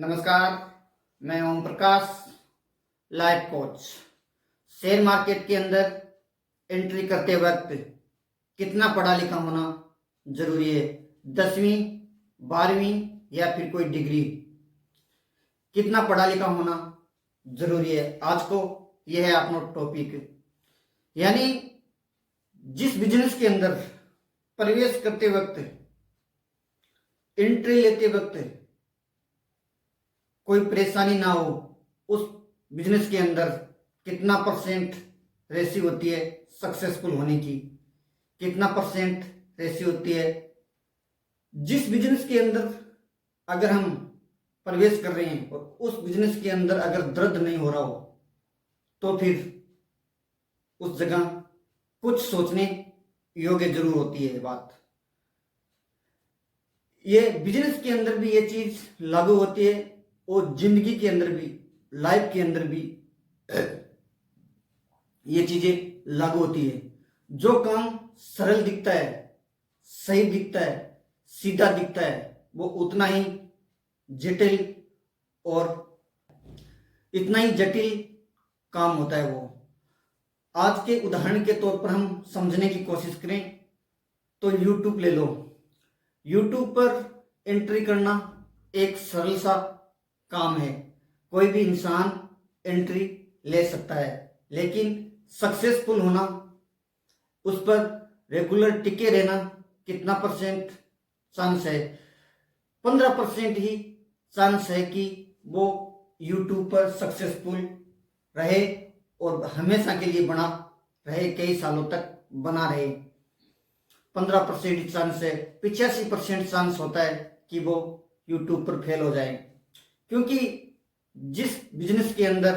नमस्कार, मैं Om Prakash, life coach. Share market के अंदर एंट्री करते वक्त कितना पढ़ा लिखा होना जरूरी है? 10वीं, 12वीं या फिर कोई डिग्री, कितना पढ़ा लिखा होना जरूरी है? आज को यह है अपना टॉपिक। यानी जिस बिजनेस के अंदर प्रवेश करते वक्त, एंट्री लेते वक्त कोई परेशानी ना हो, उस बिजनेस के अंदर कितना परसेंट रेशियो होती है सक्सेसफुल होने की, कितना परसेंट रेशियो होती है? जिस बिजनेस के अंदर अगर हम प्रवेश कर रहे हैं और उस बिजनेस के अंदर अगर दर्द नहीं हो रहा हो, तो फिर उस जगह कुछ सोचने योग्य जरूर होती है बात। ये बिजनेस के अंदर भी ये चीज लागू होती है और जिंदगी के अंदर भी, लाइफ के अंदर भी ये चीजें लागू होती है। जो काम सरल दिखता है, सही दिखता है, सीधा दिखता है, वो उतना ही जटिल और इतना ही जटिल काम होता है वो। आज के उदाहरण के तौर पर हम समझने की कोशिश करें तो यूट्यूब ले लो। यूट्यूब पर एंट्री करना एक सरल सा काम है, कोई भी इंसान एंट्री ले सकता है, लेकिन सक्सेसफुल होना, उस पर रेगुलर टिके रहना, कितना परसेंट चांस है? 15% ही चांस है कि वो यूट्यूब पर सक्सेसफुल रहे और हमेशा के लिए बना रहे, कई सालों तक बना रहे। 15% चांस है। 85% चांस होता है कि वो यूट्यूब पर फेल हो जाए, क्योंकि जिस बिजनेस के अंदर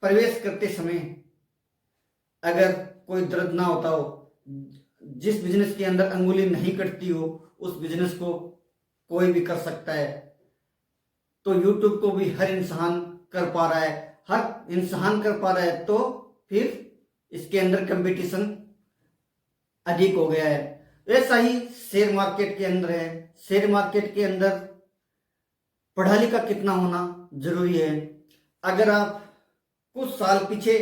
प्रवेश करते समय अगर कोई दर्द ना होता हो, जिस बिजनेस के अंदर अंगुली नहीं कटती हो, उस बिजनेस को कोई भी कर सकता है। तो यूट्यूब को भी हर इंसान कर पा रहा है, हर इंसान कर पा रहा है, तो फिर इसके अंदर कंपटीशन अधिक हो गया है। ऐसा ही शेयर मार्केट के अंदर है। शेयर मार्केट के अंदर पढ़ा लिखा कितना होना जरूरी है? अगर आप कुछ साल पीछे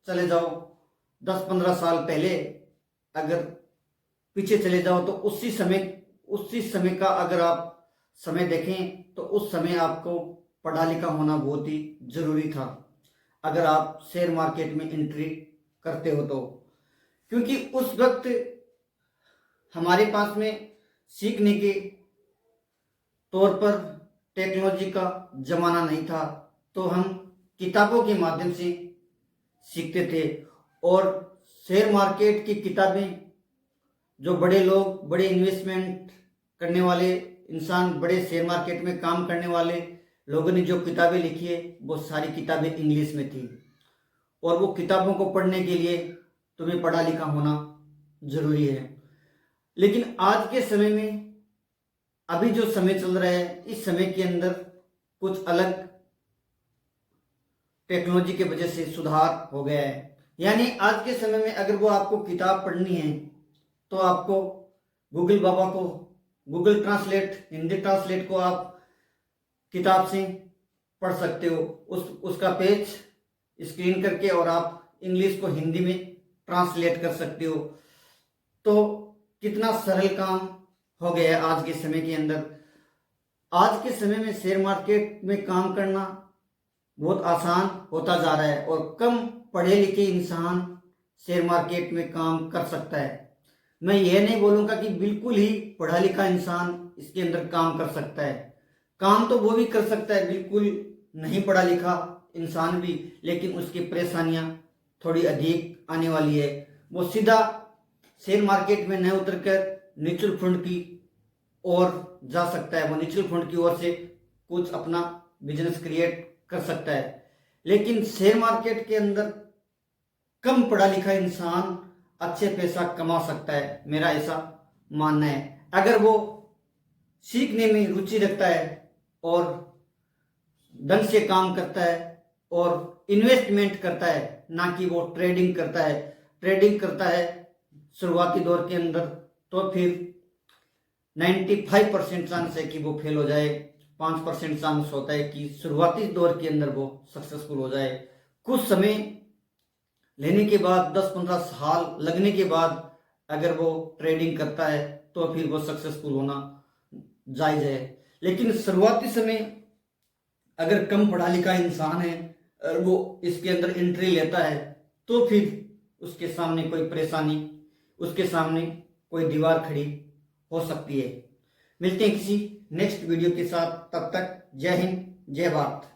चले जाओ, 10-15 साल पहले अगर पीछे चले जाओ, तो उसी समय का अगर आप समय देखें तो उस समय आपको पढ़ा लिखा होना बहुत ही जरूरी था, अगर आप शेयर मार्केट में एंट्री करते हो तो। क्योंकि उस वक्त हमारे पास में सीखने के तौर पर टेक्नोलॉजी का जमाना नहीं था, तो हम किताबों के माध्यम से सीखते थे। और शेयर मार्केट की किताबें जो बड़े लोग, बड़े इन्वेस्टमेंट करने वाले इंसान, बड़े शेयर मार्केट में काम करने वाले लोगों ने जो किताबें लिखी है, वो सारी किताबें इंग्लिश में थी। और वो किताबों को पढ़ने के लिए तुम्हें पढ़ा लिखा होना जरूरी है। लेकिन आज के समय में, अभी जो समय चल रहा है, इस समय के अंदर कुछ अलग टेक्नोलॉजी के वजह से सुधार हो गया है। यानी आज के समय में अगर वो आपको किताब पढ़नी है तो आपको गूगल बाबा को, गूगल ट्रांसलेट, हिंदी ट्रांसलेट को आप किताब से पढ़ सकते हो। उसका पेज स्क्रीन करके और आप इंग्लिश को हिंदी में ट्रांसलेट कर सकते हो। तो कितना सरल काम हो गया है आज के समय के अंदर। आज के समय में शेयर मार्केट में काम करना बहुत आसान होता जा रहा है और कम पढ़े लिखे इंसान शेयर मार्केट में काम कर सकता है। मैं यह नहीं बोलूँगा कि बिल्कुल ही पढ़ा लिखा इंसान इसके अंदर काम कर सकता है। काम तो वो भी कर सकता है, बिल्कुल नहीं पढ़ा लिखा इंसान भी, लेकिन उसकी परेशानियां थोड़ी अधिक आने वाली है। वो सीधा शेयर मार्केट में न उतरकर म्यूचुअल फंड की ओर जा सकता है, वो म्यूचुअल फंड की ओर से कुछ अपना बिजनेस क्रिएट कर सकता है। लेकिन शेयर मार्केट के अंदर कम पढ़ा लिखा इंसान अच्छे पैसा कमा सकता है, मेरा ऐसा मानना है। अगर वो सीखने में रुचि रखता है और ढंग से काम करता है और इन्वेस्टमेंट करता है, ना कि वो ट्रेडिंग करता है। ट्रेडिंग करता है शुरुआती दौर के अंदर, तो फिर 95% चांस है कि वो फेल हो जाए। 5% चांस होता है कि शुरुआती दौर के अंदर वो सक्सेसफुल हो जाए। कुछ समय लेने के बाद 10-15 साल लगने के बाद अगर वो ट्रेडिंग करता है तो फिर वो सक्सेसफुल होना जायज है। लेकिन शुरुआती समय अगर कम पढ़ा लिखा इंसान है और वो इसके अंदर एंट्री लेता है तो फिर उसके सामने कोई परेशानी, उसके सामने कोई दीवार खड़ी हो सकती है। मिलते हैं किसी नेक्स्ट वीडियो के साथ, तब तक जय हिंद, जय भारत।